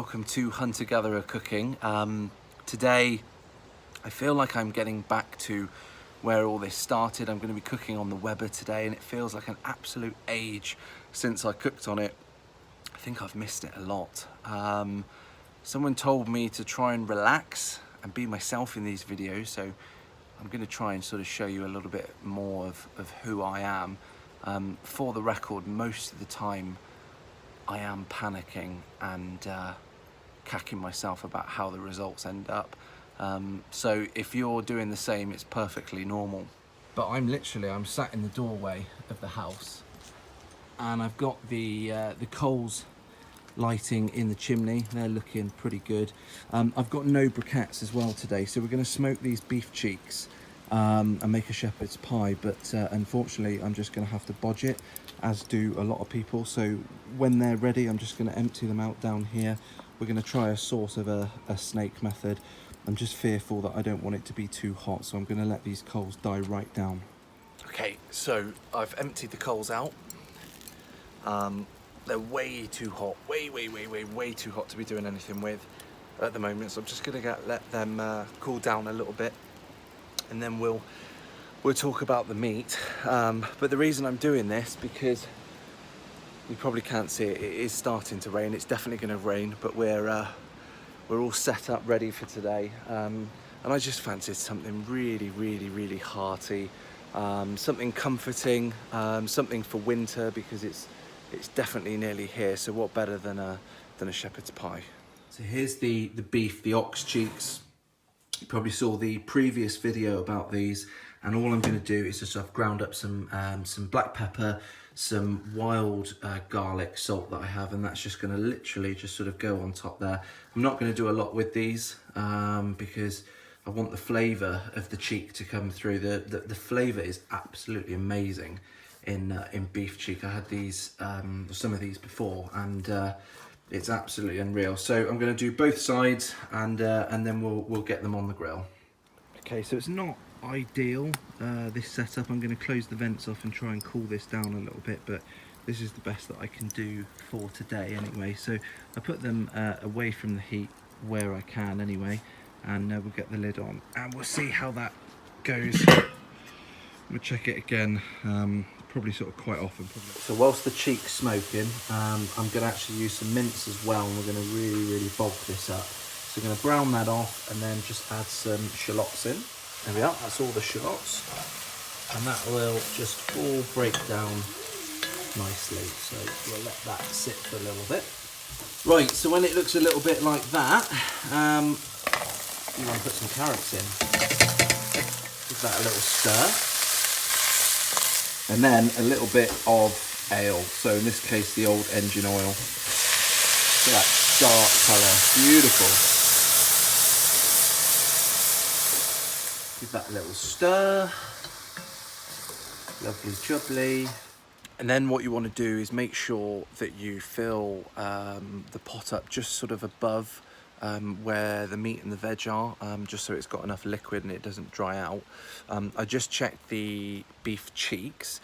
welcome to Hunter Gatherer Cooking. Today I feel like I'm getting back to where all this started. I'm going to be cooking on the Weber today and it feels like an absolute age since I cooked on it. I think I've missed it a lot. Someone told me to try and relax and be myself in these videos, so I'm going to try and sort of show you a little bit more of who I am. For the record, most of the time I am panicking and cacking myself about how the results end up. So if you're doing the same, it's perfectly normal. But I'm sat in the doorway of the house and I've got the coals lighting in the chimney. They're looking pretty good. I've got no briquettes as well today, so we're going to smoke these beef cheeks and make a shepherd's pie, but unfortunately I'm just going to have to bodge it, as do a lot of people. So when they're ready, I'm just going to empty them out down here. We're going to try a sort of a snake method. I'm just fearful that I don't want it to be too hot, so I'm going to let these coals die right down. Okay, so I've emptied the coals out. They're way too hot, way too hot to be doing anything with at the moment. So I'm just going to let them cool down a little bit, and then we'll talk about the meat. But the reason I'm doing this, because you probably can't see it, it is starting to rain. It's definitely going to rain, but we're all set up ready for today. And I just fancied something really hearty, something comforting, something for winter, because it's definitely nearly here. So what better than a shepherd's pie? So here's the beef, the ox cheeks. You probably saw the previous video about these, and all I'm going to do is just I've ground up some black pepper, some wild garlic salt that I have, and that's just going to literally just sort of go on top there. I'm not going to do a lot with these because I want the flavour of the cheek to come through. The flavour is absolutely amazing in beef cheek. I had these some of these before, and it's absolutely unreal. So I'm going to do both sides, and then we'll get them on the grill. Okay, so it's not ideal, this setup. I'm going to close the vents off and try and cool this down a little bit, but this is the best that I can do for today anyway. So I put them away from the heat where I can anyway, and we'll get the lid on and we'll see how that goes. We'll check it again, probably sort of quite often. So whilst the cheek's smoking, I'm going to actually use some mince as well, and we're going to really bulk this up. So we're going to brown that off and then just add some shallots in. There we are, that's all the shallots. And that will just all break down nicely. So we'll let that sit for a little bit. Right, so when it looks a little bit like that, you want to put some carrots in. Give that a little stir. And then a little bit of ale. So in this case, the old engine oil. Look at that dark colour, beautiful. Give that a little stir. Lovely jubbly. And then what you want to do is make sure that you fill the pot up just sort of above where the meat and the veg are, just so it's got enough liquid and it doesn't dry out. I just checked the beef cheeks.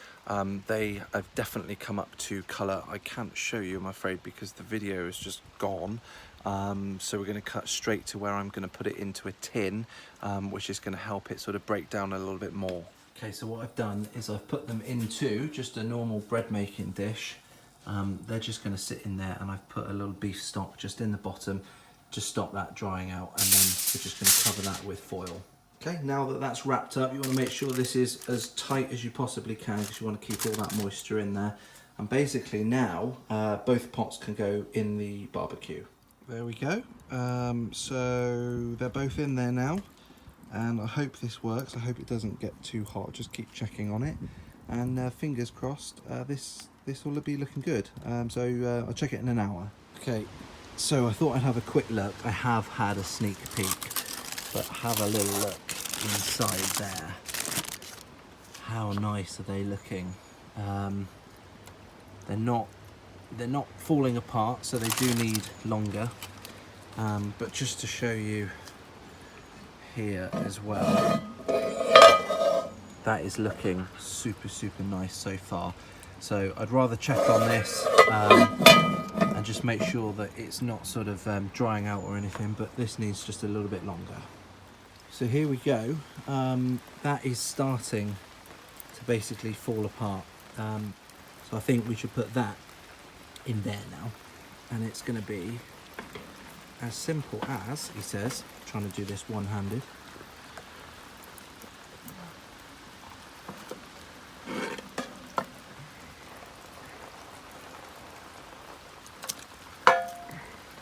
They have definitely come up to colour. I can't show you, I'm afraid, because the video is just gone. So we're going to cut straight to where I'm going to put it into a tin, which is going to help it sort of break down a little bit more. Okay, so what I've done is I've put them into just a normal bread making dish. They're just going to sit in there, and I've put a little beef stock just in the bottom to stop that drying out, and then we're just going to cover that with foil. Okay, now that that's wrapped up, you want to make sure this is as tight as you possibly can, because you want to keep all that moisture in there. And basically now both pots can go in the barbecue. There we go. So they're both in there now, and I hope this works. I hope it doesn't get too hot. Just keep checking on it, and fingers crossed this will be looking good. So I'll check it in an hour. Okay, so I thought I'd have a quick look. I have had a sneak peek, but have a little look inside there. How nice are they looking? They're not falling apart, so they do need longer. But just to show you here as well, that is looking super nice so far. So I'd rather check on this and just make sure that it's not sort of drying out or anything, but this needs just a little bit longer. So here we go. That is starting to basically fall apart. So I think we should put that in there now, and it's going to be as simple as, he says, trying to do this one-handed.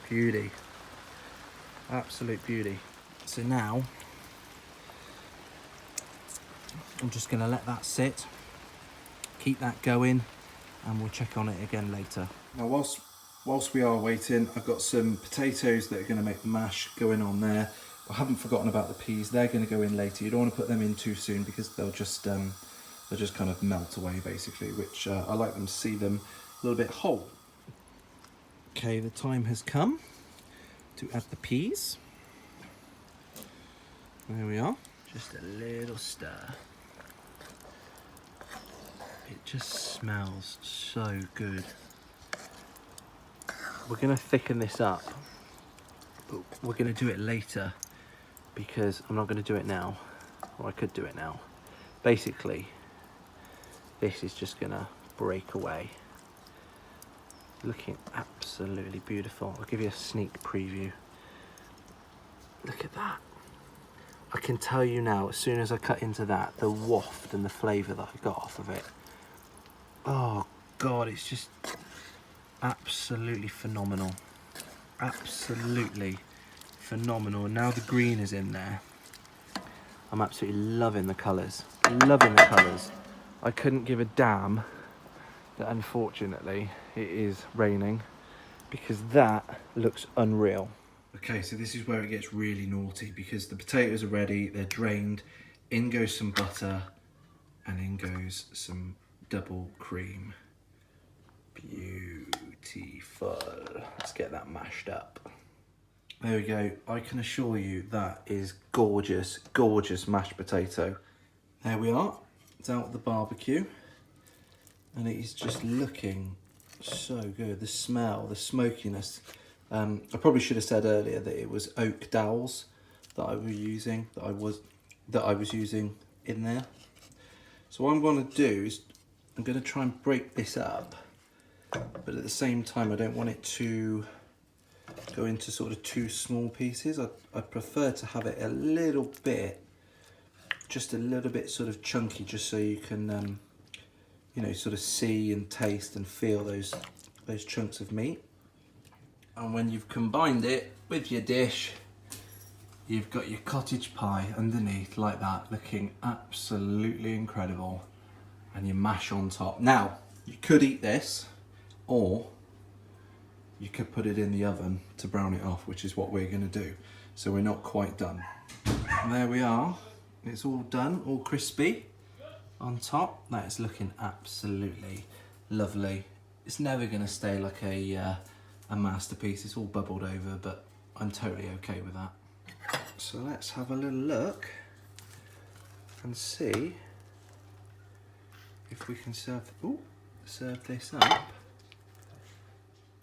Beauty, absolute beauty. So now I'm just going to let that sit, keep that going, and we'll check on it again later. Now whilst we are waiting, I've got some potatoes that are going to make the mash going on there. I haven't forgotten about the peas. They're going to go in later. You don't want to put them in too soon because they'll just kind of melt away basically, which I like them to see them a little bit whole. Okay, the time has come to add the peas. There we are. Just a little stir. It just smells so good. We're going to thicken this up, but we're going to do it later because I'm not going to do it now, or I could do it now. Basically, this is just going to break away. Looking absolutely beautiful. I'll give you a sneak preview. Look at that. I can tell you now, as soon as I cut into that, the waft and the flavour that I got off of it. Oh God, it's just absolutely phenomenal. Absolutely phenomenal. And now the green is in there. I'm absolutely loving the colours. Loving the colours. I couldn't give a damn that unfortunately it is raining, because that looks unreal. Okay, so this is where it gets really naughty, because the potatoes are ready, they're drained, in goes some butter, and in goes some double cream. Beautiful. Let's get that mashed up. There we go. I can assure you that is gorgeous, gorgeous mashed potato. There we are. It's out of the barbecue. And it is just looking so good. The smell, the smokiness. I probably should have said earlier that it was oak dowels that I was using, that I was using in there. So what I'm going to do is I'm going to try and break this up, but at the same time I don't want it to go into sort of two small pieces. I prefer to have it a little bit, just a little bit sort of chunky, just so you can you know, sort of see and taste and feel those chunks of meat. And when you've combined it with your dish, you've got your cottage pie underneath like that, looking absolutely incredible, and your mash on top. Now, you could eat this, or you could put it in the oven to brown it off, which is what we're gonna do. So we're not quite done. And there we are. It's all done, all crispy on top. That is looking absolutely lovely. It's never gonna stay like a masterpiece. It's all bubbled over, but I'm totally okay with that. So let's have a little look and see if we can serve this up.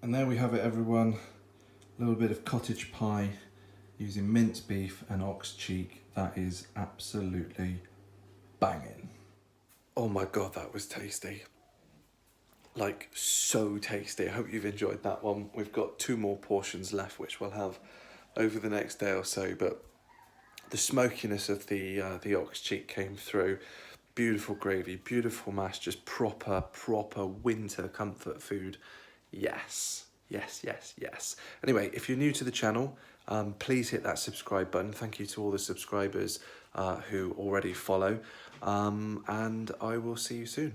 And there we have it, everyone. A little bit of cottage pie using minced beef and ox cheek. That is absolutely banging. Oh my God, that was tasty. Like, so tasty. I hope you've enjoyed that one. We've got 2 more portions left, which we'll have over the next day or so, but the smokiness of the ox cheek came through. Beautiful gravy, beautiful mash, just proper winter comfort food. Yes, yes, yes, yes. Anyway, if you're new to the channel, please hit that subscribe button. Thank you to all the subscribers who already follow, and I will see you soon.